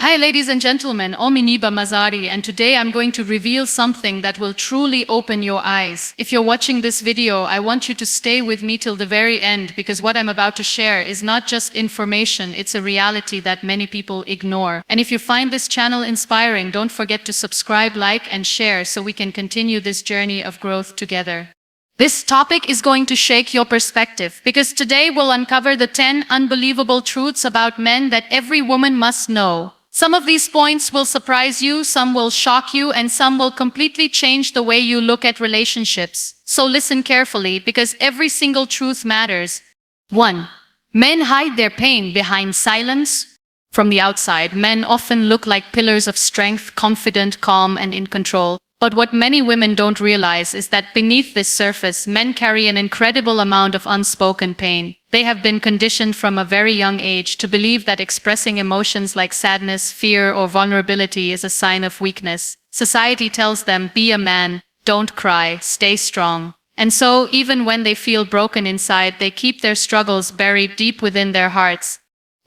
Hi ladies and gentlemen, I'm Muniba Mazari and today I'm going to reveal something that will truly open your eyes. If you're watching this video, I want you to stay with me till the very end because what I'm about to share is not just information, it's a reality that many people ignore. And if you find this channel inspiring, don't forget to subscribe, like and share so we can continue this journey of growth together. This topic is going to shake your perspective because today we'll uncover the 10 unbelievable truths about men that every woman must know. Some of these points will surprise you, some will shock you, and some will completely change the way you look at relationships. So listen carefully because every single truth matters. 1. Men hide their pain behind silence. From the outside, men often look like pillars of strength, confident, calm, and in control. But what many women don't realize is that beneath this surface, men carry an incredible amount of unspoken pain. They have been conditioned from a very young age to believe that expressing emotions like sadness, fear, or vulnerability is a sign of weakness. Society tells them, be a man, don't cry, stay strong. And so, even when they feel broken inside, they keep their struggles buried deep within their hearts.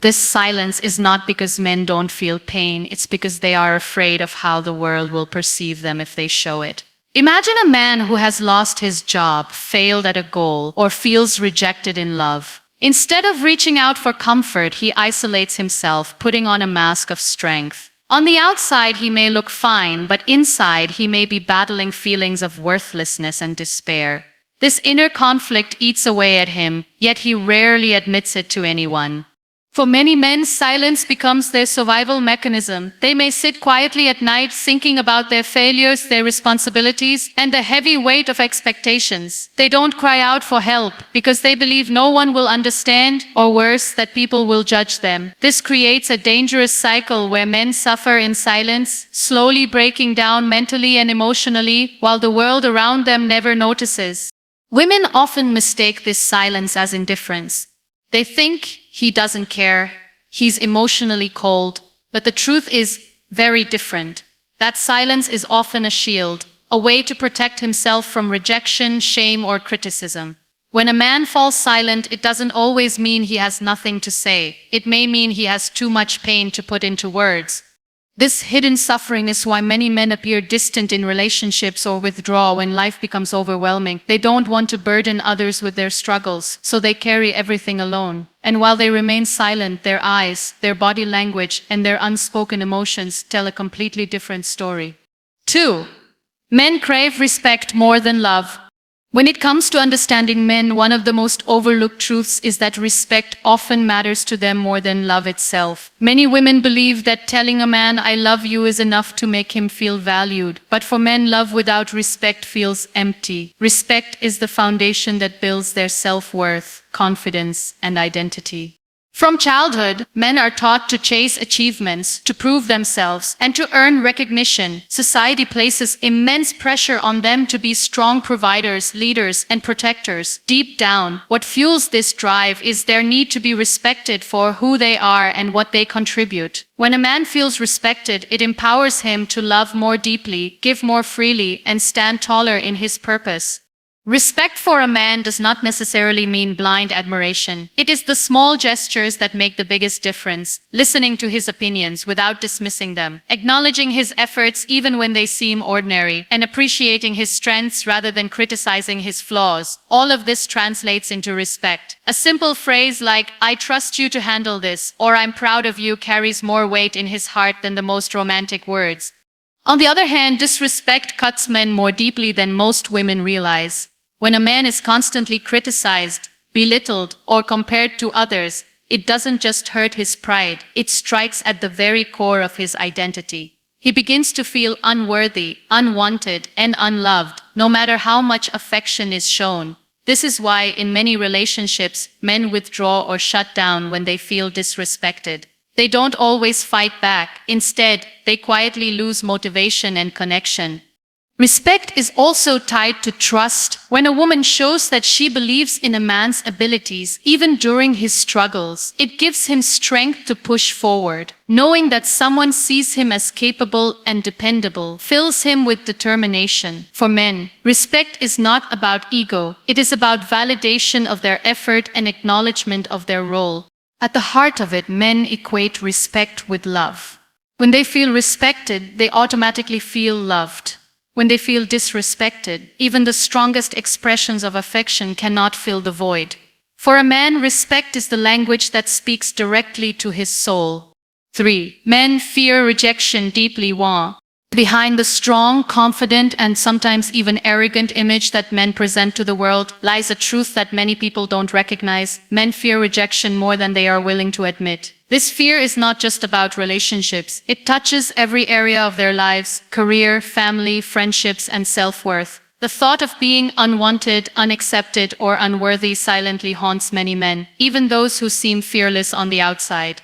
This silence is not because men don't feel pain, it's because they are afraid of how the world will perceive them if they show it. Imagine a man who has lost his job, failed at a goal, or feels rejected in love. Instead of reaching out for comfort, he isolates himself, putting on a mask of strength. On the outside, he may look fine, but inside, he may be battling feelings of worthlessness and despair. This inner conflict eats away at him, yet he rarely admits it to anyone. For many men, silence becomes their survival mechanism. They may sit quietly at night thinking about their failures, their responsibilities, and the heavy weight of expectations. They don't cry out for help because they believe no one will understand, or worse, that people will judge them. This creates a dangerous cycle where men suffer in silence, slowly breaking down mentally and emotionally, while the world around them never notices. Women often mistake this silence as indifference. They think he doesn't care, he's emotionally cold, but the truth is very different. That silence is often a shield, a way to protect himself from rejection, shame, or criticism. When a man falls silent, it doesn't always mean he has nothing to say. It may mean he has too much pain to put into words. This hidden suffering is why many men appear distant in relationships or withdraw when life becomes overwhelming. They don't want to burden others with their struggles, so they carry everything alone. And while they remain silent, their eyes, their body language, and their unspoken emotions tell a completely different story. 2. Men crave respect more than love. When it comes to understanding men, one of the most overlooked truths is that respect often matters to them more than love itself. Many women believe that telling a man, I love you, is enough to make him feel valued. But for men, love without respect feels empty. Respect is the foundation that builds their self-worth, confidence, and identity. From childhood, men are taught to chase achievements, to prove themselves, and to earn recognition. Society places immense pressure on them to be strong providers, leaders, and protectors. Deep down, what fuels this drive is their need to be respected for who they are and what they contribute. When a man feels respected, it empowers him to love more deeply, give more freely, and stand taller in his purpose. Respect for a man does not necessarily mean blind admiration. It is the small gestures that make the biggest difference. Listening to his opinions without dismissing them, acknowledging his efforts even when they seem ordinary, and appreciating his strengths rather than criticizing his flaws. All of this translates into respect. A simple phrase like, I trust you to handle this, or I'm proud of you, carries more weight in his heart than the most romantic words. On the other hand, disrespect cuts men more deeply than most women realize. When a man is constantly criticized, belittled, or compared to others, it doesn't just hurt his pride, it strikes at the very core of his identity. He begins to feel unworthy, unwanted, and unloved, no matter how much affection is shown. This is why, in many relationships, men withdraw or shut down when they feel disrespected. They don't always fight back. Instead, they quietly lose motivation and connection. Respect is also tied to trust. When a woman shows that she believes in a man's abilities, even during his struggles, it gives him strength to push forward. Knowing that someone sees him as capable and dependable fills him with determination. For men, respect is not about ego. It is about validation of their effort and acknowledgement of their role. At the heart of it, men equate respect with love. When they feel respected, they automatically feel loved. When they feel disrespected, even the strongest expressions of affection cannot fill the void. For a man, respect is the language that speaks directly to his soul. 3. Men fear rejection deeply. 1. Behind the strong, confident, and sometimes even arrogant image that men present to the world lies a truth that many people don't recognize. Men fear rejection more than they are willing to admit. This fear is not just about relationships. It touches every area of their lives: career, family, friendships, and self-worth. The thought of being unwanted, unaccepted, or unworthy silently haunts many men, even those who seem fearless on the outside.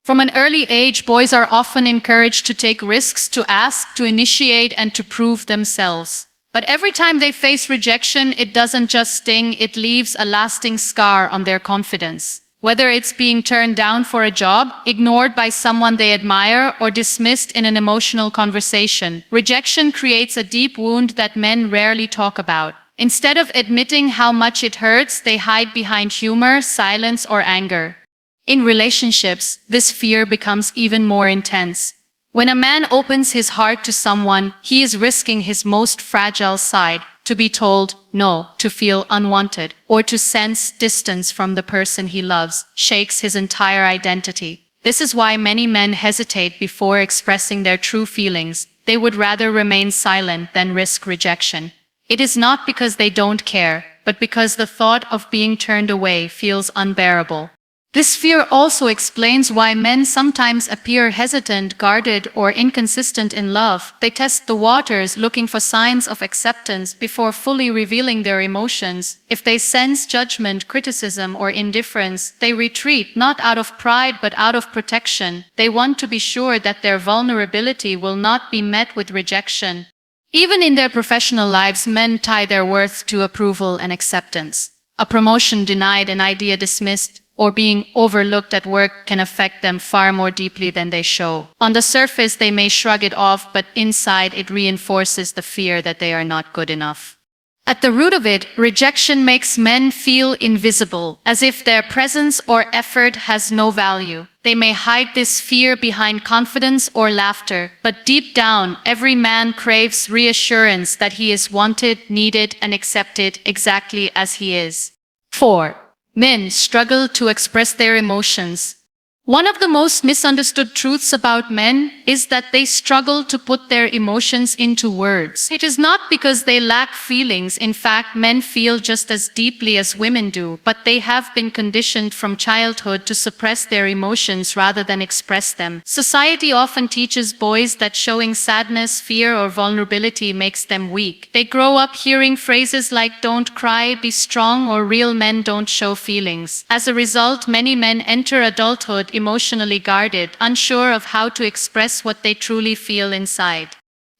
From an early age, boys are often encouraged to take risks, to ask, to initiate, and to prove themselves. But every time they face rejection, it doesn't just sting, it leaves a lasting scar on their confidence. Whether it's being turned down for a job, ignored by someone they admire, or dismissed in an emotional conversation, rejection creates a deep wound that men rarely talk about. Instead of admitting how much it hurts, they hide behind humor, silence, or anger. In relationships, this fear becomes even more intense. When a man opens his heart to someone, he is risking his most fragile side: to be told no, to feel unwanted, or to sense distance from the person he loves, shakes his entire identity. This is why many men hesitate before expressing their true feelings. They would rather remain silent than risk rejection. It is not because they don't care, but because the thought of being turned away feels unbearable. This fear also explains why men sometimes appear hesitant, guarded, or inconsistent in love. They test the waters, looking for signs of acceptance before fully revealing their emotions. If they sense judgment, criticism, or indifference, they retreat, not out of pride but out of protection. They want to be sure that their vulnerability will not be met with rejection. Even in their professional lives, men tie their worth to approval and acceptance. A promotion denied, an idea dismissed, or being overlooked at work can affect them far more deeply than they show. On the surface, they may shrug it off, but inside it reinforces the fear that they are not good enough. At the root of it, rejection makes men feel invisible, as if their presence or effort has no value. They may hide this fear behind confidence or laughter, but deep down, every man craves reassurance that he is wanted, needed, and accepted exactly as he is. 4. Men struggle to express their emotions. One of the most misunderstood truths about men is that they struggle to put their emotions into words. It is not because they lack feelings. In fact, men feel just as deeply as women do, but they have been conditioned from childhood to suppress their emotions rather than express them. Society often teaches boys that showing sadness, fear, or vulnerability makes them weak. They grow up hearing phrases like "don't cry, be strong," or "real men don't show feelings." As a result, many men enter adulthood emotionally guarded, unsure of how to express what they truly feel inside.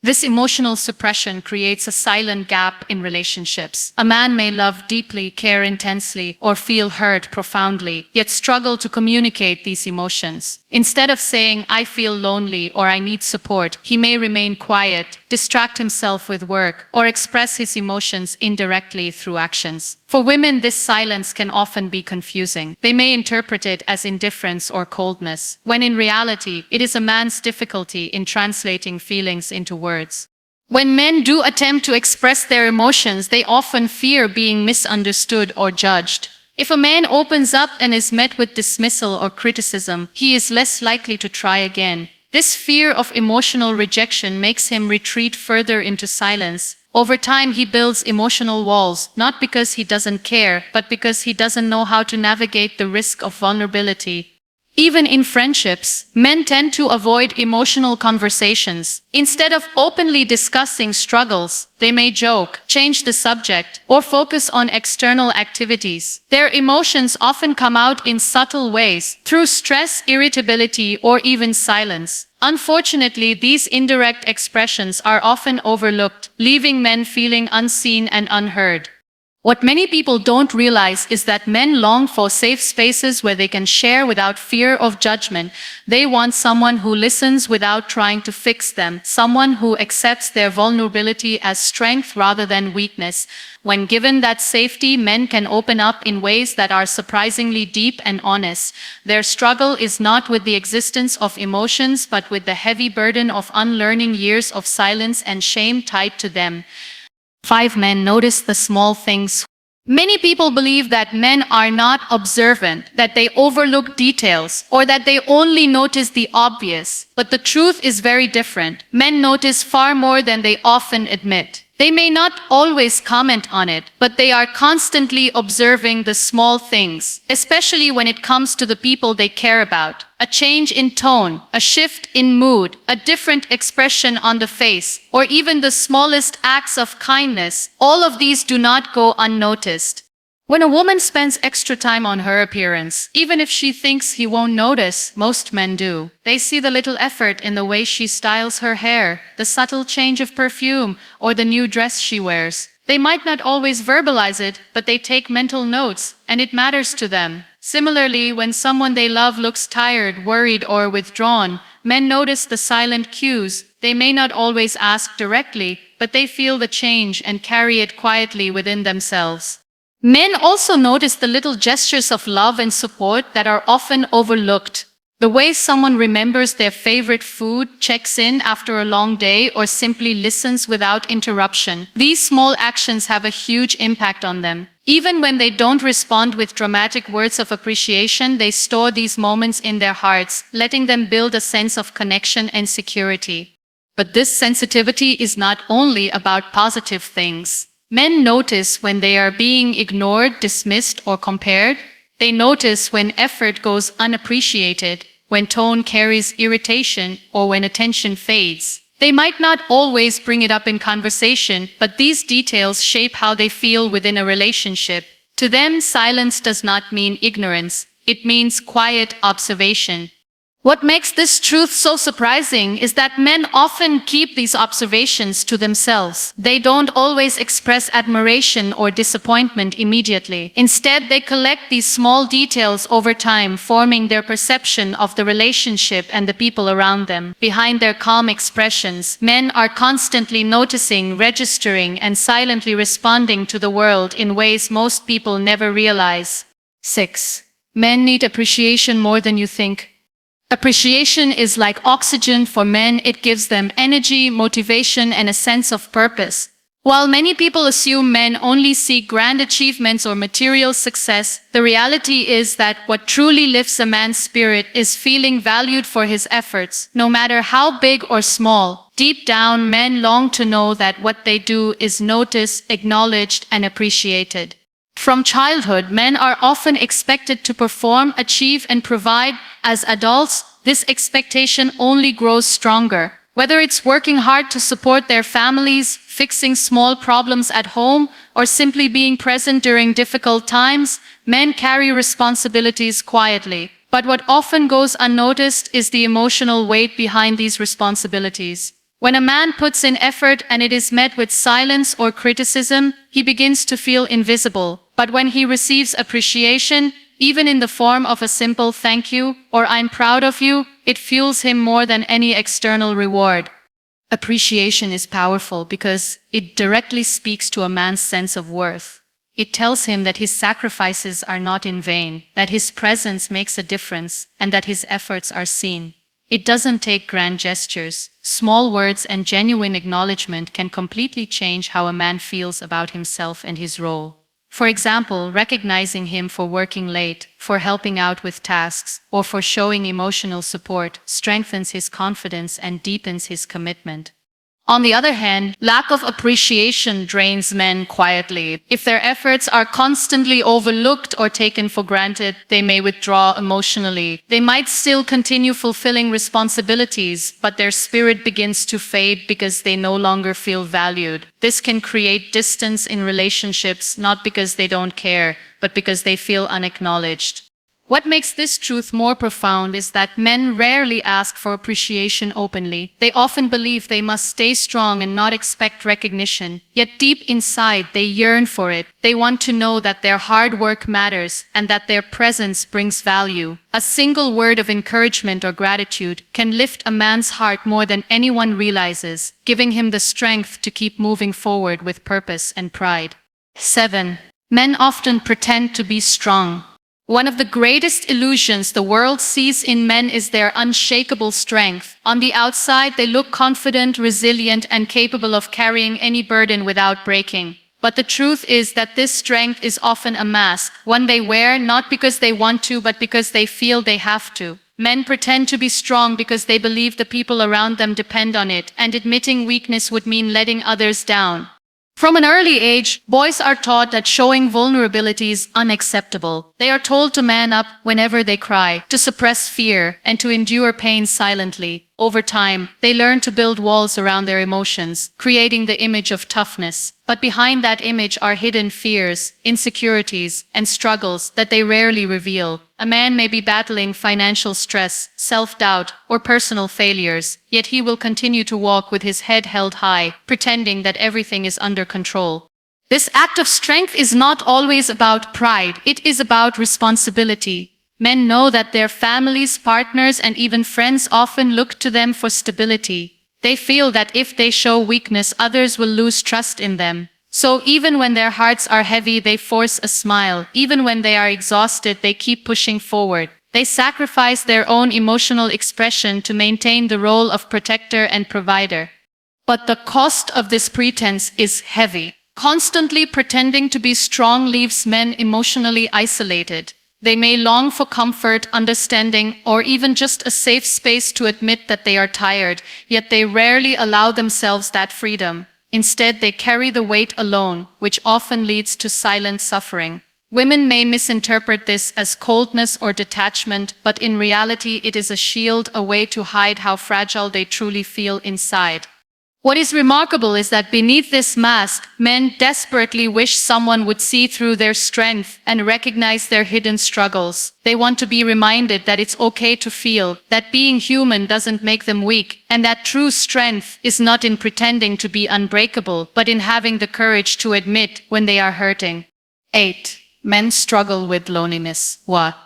This emotional suppression creates a silent gap in relationships. A man may love deeply, care intensely, or feel hurt profoundly, yet struggle to communicate these emotions. Instead of saying, "I feel lonely" or "I need support," he may remain quiet, distract himself with work, or express his emotions indirectly through actions. For women, this silence can often be confusing. They may interpret it as indifference or coldness, when in reality, it is a man's difficulty in translating feelings into words. When men do attempt to express their emotions, they often fear being misunderstood or judged. If a man opens up and is met with dismissal or criticism, he is less likely to try again. This fear of emotional rejection makes him retreat further into silence. Over time, he builds emotional walls, not because he doesn't care, but because he doesn't know how to navigate the risk of vulnerability. Even in friendships, men tend to avoid emotional conversations. Instead of openly discussing struggles, they may joke, change the subject, or focus on external activities. Their emotions often come out in subtle ways, through stress, irritability, or even silence. Unfortunately, these indirect expressions are often overlooked, leaving men feeling unseen and unheard. What many people don't realize is that men long for safe spaces where they can share without fear of judgment. They want someone who listens without trying to fix them, someone who accepts their vulnerability as strength rather than weakness. When given that safety, men can open up in ways that are surprisingly deep and honest. Their struggle is not with the existence of emotions, but with the heavy burden of unlearning years of silence and shame tied to them. 5. Men notice the small things. Many people believe that men are not observant, that they overlook details, or that they only notice the obvious. But the truth is very different. Men notice far more than they often admit. They may not always comment on it, but they are constantly observing the small things, especially when it comes to the people they care about. A change in tone, a shift in mood, a different expression on the face, or even the smallest acts of kindness, all of these do not go unnoticed. When a woman spends extra time on her appearance, even if she thinks he won't notice, most men do. They see the little effort in the way she styles her hair, the subtle change of perfume, or the new dress she wears. They might not always verbalize it, but they take mental notes, and it matters to them. Similarly, when someone they love looks tired, worried, or withdrawn, men notice the silent cues. They may not always ask directly, but they feel the change and carry it quietly within themselves. Men also notice the little gestures of love and support that are often overlooked. The way someone remembers their favorite food, checks in after a long day, or simply listens without interruption. These small actions have a huge impact on them. Even when they don't respond with dramatic words of appreciation, they store these moments in their hearts, letting them build a sense of connection and security. But this sensitivity is not only about positive things. Men notice when they are being ignored, dismissed, or compared. They notice when effort goes unappreciated, when tone carries irritation, or when attention fades. They might not always bring it up in conversation, but these details shape how they feel within a relationship. To them, silence does not mean ignorance. It means quiet observation. What makes this truth so surprising is that men often keep these observations to themselves. They don't always express admiration or disappointment immediately. Instead, they collect these small details over time, forming their perception of the relationship and the people around them. Behind their calm expressions, men are constantly noticing, registering, and silently responding to the world in ways most people never realize. 6. Men need appreciation more than you think. Appreciation is like oxygen for men. It gives them energy, motivation, and a sense of purpose. While many people assume men only seek grand achievements or material success, the reality is that what truly lifts a man's spirit is feeling valued for his efforts, no matter how big or small. Deep down, men long to know that what they do is noticed, acknowledged, and appreciated. From childhood, men are often expected to perform, achieve, and provide. As adults, this expectation only grows stronger. Whether it's working hard to support their families, fixing small problems at home, or simply being present during difficult times, men carry responsibilities quietly. But what often goes unnoticed is the emotional weight behind these responsibilities. When a man puts in effort and it is met with silence or criticism, he begins to feel invisible. But when he receives appreciation, even in the form of a simple thank you or I'm proud of you, it fuels him more than any external reward. Appreciation is powerful because it directly speaks to a man's sense of worth. It tells him that his sacrifices are not in vain, that his presence makes a difference, and that his efforts are seen. It doesn't take grand gestures. Small words and genuine acknowledgement can completely change how a man feels about himself and his role. For example, recognizing him for working late, for helping out with tasks, or for showing emotional support strengthens his confidence and deepens his commitment. On the other hand, lack of appreciation drains men quietly. If their efforts are constantly overlooked or taken for granted, they may withdraw emotionally. They might still continue fulfilling responsibilities, but their spirit begins to fade because they no longer feel valued. This can create distance in relationships, not because they don't care, but because they feel unacknowledged. What makes this truth more profound is that men rarely ask for appreciation openly. They often believe they must stay strong and not expect recognition. Yet deep inside, they yearn for it. They want to know that their hard work matters and that their presence brings value. A single word of encouragement or gratitude can lift a man's heart more than anyone realizes, giving him the strength to keep moving forward with purpose and pride. 7. Men often pretend to be strong. One of the greatest illusions the world sees in men is their unshakable strength. On the outside, they look confident, resilient, and capable of carrying any burden without breaking. But the truth is that this strength is often a mask, one they wear not because they want to, but because they feel they have to. Men pretend to be strong because they believe the people around them depend on it, and admitting weakness would mean letting others down. From an early age, boys are taught that showing vulnerability is unacceptable. They are told to man up whenever they cry, to suppress fear, and to endure pain silently. Over time, they learn to build walls around their emotions, creating the image of toughness. But behind that image are hidden fears, insecurities, and struggles that they rarely reveal. A man may be battling financial stress, self-doubt, or personal failures, yet he will continue to walk with his head held high, pretending that everything is under control. This act of strength is not always about pride, it is about responsibility. Men know that their families, partners, and even friends often look to them for stability. They feel that if they show weakness, others will lose trust in them. So even when their hearts are heavy, they force a smile. Even when they are exhausted, they keep pushing forward. They sacrifice their own emotional expression to maintain the role of protector and provider. But the cost of this pretense is heavy. Constantly pretending to be strong leaves men emotionally isolated. They may long for comfort, understanding, or even just a safe space to admit that they are tired, yet they rarely allow themselves that freedom. Instead, they carry the weight alone, which often leads to silent suffering. Women may misinterpret this as coldness or detachment, but in reality it is a shield, a way to hide how fragile they truly feel inside. What is remarkable is that beneath this mask, men desperately wish someone would see through their strength and recognize their hidden struggles. They want to be reminded that it's okay to feel, that being human doesn't make them weak, and that true strength is not in pretending to be unbreakable, but in having the courage to admit when they are hurting. 8. Men struggle with loneliness. What?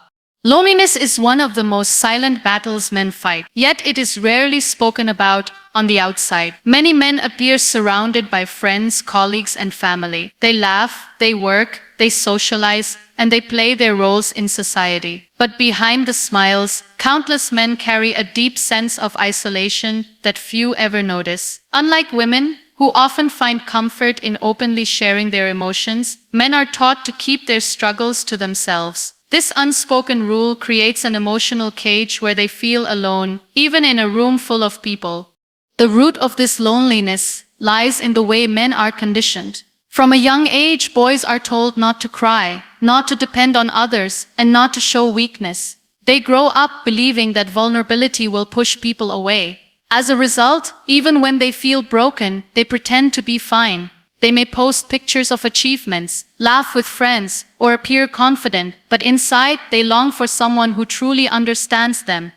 Loneliness is one of the most silent battles men fight, yet it is rarely spoken about on the outside. Many men appear surrounded by friends, colleagues, and family. They laugh, they work, they socialize, and they play their roles in society. But behind the smiles, countless men carry a deep sense of isolation that few ever notice. Unlike women, who often find comfort in openly sharing their emotions, men are taught to keep their struggles to themselves. This unspoken rule creates an emotional cage where they feel alone, even in a room full of people. The root of this loneliness lies in the way men are conditioned. From a young age, boys are told not to cry, not to depend on others, and not to show weakness. They grow up believing that vulnerability will push people away. As a result, even when they feel broken, they pretend to be fine. They may post pictures of achievements, laugh with friends, or appear confident, but inside they long for someone who truly understands them.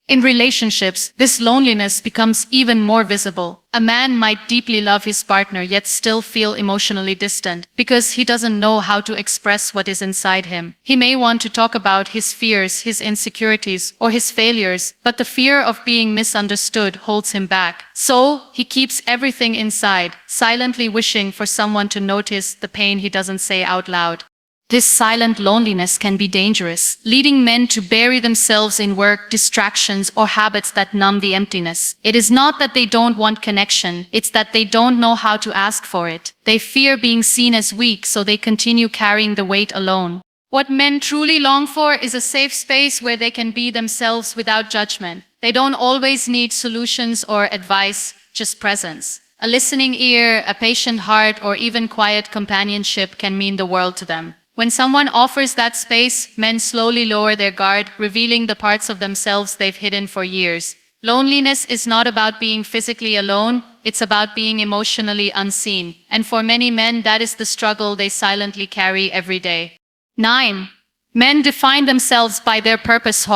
In relationships, this loneliness becomes even more visible. A man might deeply love his partner yet still feel emotionally distant because he doesn't know how to express what is inside him. He may want to talk about his fears, his insecurities, or his failures, but the fear of being misunderstood holds him back. So, he keeps everything inside, silently wishing for someone to notice the pain he doesn't say out loud. This silent loneliness can be dangerous, leading men to bury themselves in work, distractions, or habits that numb the emptiness. It is not that they don't want connection, it's that they don't know how to ask for it. They fear being seen as weak, so they continue carrying the weight alone. What men truly long for is a safe space where they can be themselves without judgment. They don't always need solutions or advice, just presence. A listening ear, a patient heart, or even quiet companionship can mean the world to them. When someone offers that space, men slowly lower their guard, revealing the parts of themselves they've hidden for years. Loneliness is not about being physically alone, it's about being emotionally unseen. And for many men, that is the struggle they silently carry every day. 9. Men define themselves by their purpose.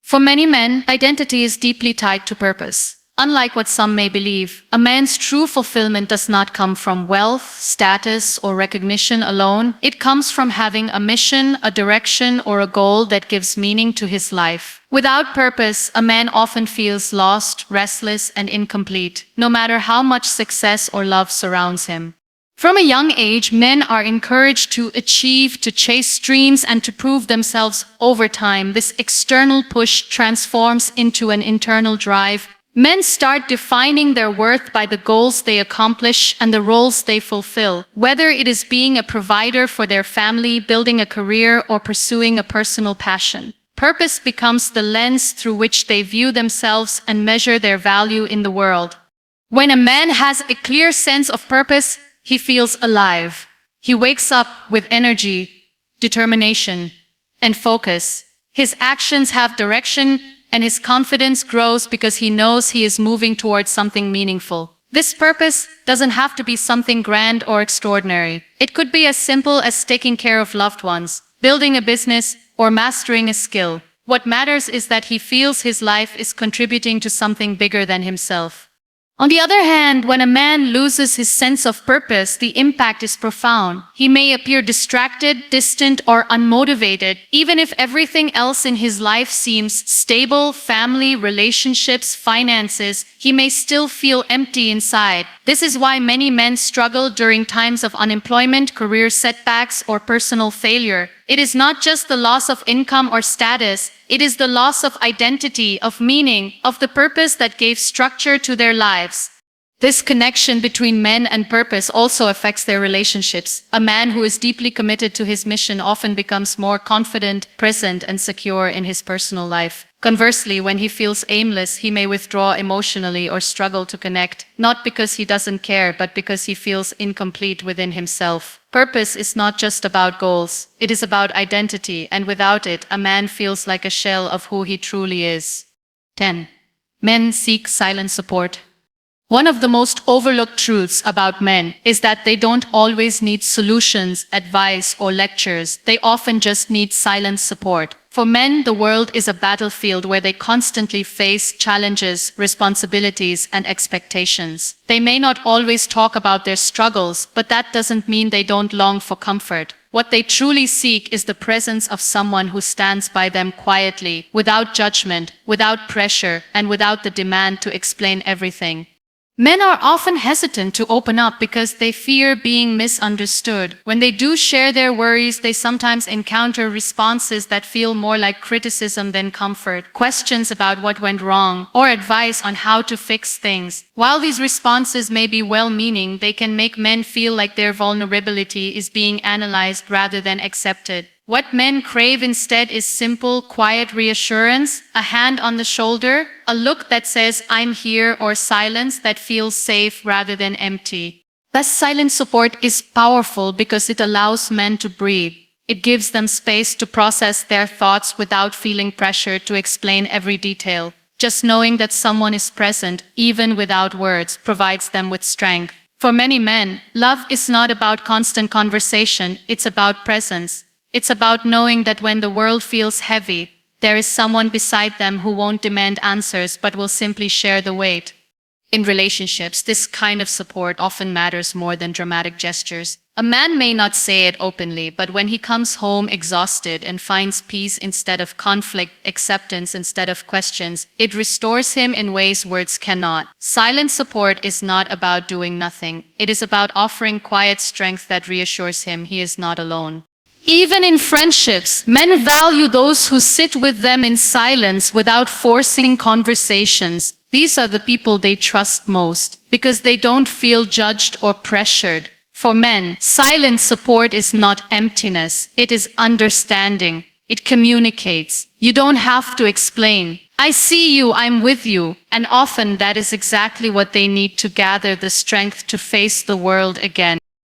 For many men, identity is deeply tied to purpose. Unlike what some may believe, a man's true fulfillment does not come from wealth, status, or recognition alone. It comes from having a mission, a direction, or a goal that gives meaning to his life. Without purpose, a man often feels lost, restless, and incomplete, no matter how much success or love surrounds him. From a young age, men are encouraged to achieve, to chase dreams, and to prove themselves. Over time, this external push transforms into an internal drive. Men start defining their worth by the goals they accomplish and the roles they fulfill, whether it is being a provider for their family, building a career, or pursuing a personal passion. Purpose becomes the lens through which they view themselves and measure their value in the world. When a man has a clear sense of purpose, he feels alive. He wakes up with energy, determination, and focus. His actions have direction, and his confidence grows because he knows he is moving towards something meaningful. This purpose doesn't have to be something grand or extraordinary. It could be as simple as taking care of loved ones, building a business, or mastering a skill. What matters is that he feels his life is contributing to something bigger than himself. On the other hand, when a man loses his sense of purpose, the impact is profound. He may appear distracted, distant, or unmotivated. Even if everything else in his life seems stable, family, relationships, finances, he may still feel empty inside. This is why many men struggle during times of unemployment, career setbacks, or personal failure. It is not just the loss of income or status, it is the loss of identity, of meaning, of the purpose that gave structure to their lives. This connection between men and purpose also affects their relationships. A man who is deeply committed to his mission often becomes more confident, present, and secure in his personal life. Conversely, when he feels aimless, he may withdraw emotionally or struggle to connect, not because he doesn't care, but because he feels incomplete within himself. Purpose is not just about goals, it is about identity, and without it, a man feels like a shell of who he truly is. 10. Men seek silent support. One of the most overlooked truths about men is that they don't always need solutions, advice, or lectures. They often just need silent support. For men, the world is a battlefield where they constantly face challenges, responsibilities, and expectations. They may not always talk about their struggles, but that doesn't mean they don't long for comfort. What they truly seek is the presence of someone who stands by them quietly, without judgment, without pressure, and without the demand to explain everything. Men are often hesitant to open up because they fear being misunderstood. When they do share their worries, they sometimes encounter responses that feel more like criticism than comfort, questions about what went wrong, or advice on how to fix things. While these responses may be well-meaning, they can make men feel like their vulnerability is being analyzed rather than accepted. What men crave instead is simple, quiet reassurance, a hand on the shoulder, a look that says, "I'm here," or silence that feels safe rather than empty. Thus, silent support is powerful because it allows men to breathe. It gives them space to process their thoughts without feeling pressure to explain every detail. Just knowing that someone is present, even without words, provides them with strength. For many men, love is not about constant conversation, it's about presence. It's about knowing that when the world feels heavy, there is someone beside them who won't demand answers but will simply share the weight. In relationships, this kind of support often matters more than dramatic gestures. A man may not say it openly, but when he comes home exhausted and finds peace instead of conflict, acceptance instead of questions, it restores him in ways words cannot. Silent support is not about doing nothing. It is about offering quiet strength that reassures him he is not alone. Even in friendships, men value those who sit with them in silence without forcing conversations. These are the people they trust most, because they don't feel judged or pressured. For men, silent support is not emptiness, it is understanding. It communicates. You don't have to explain. I see you, I'm with you. And often that is exactly what they need to gather the strength to face the world again.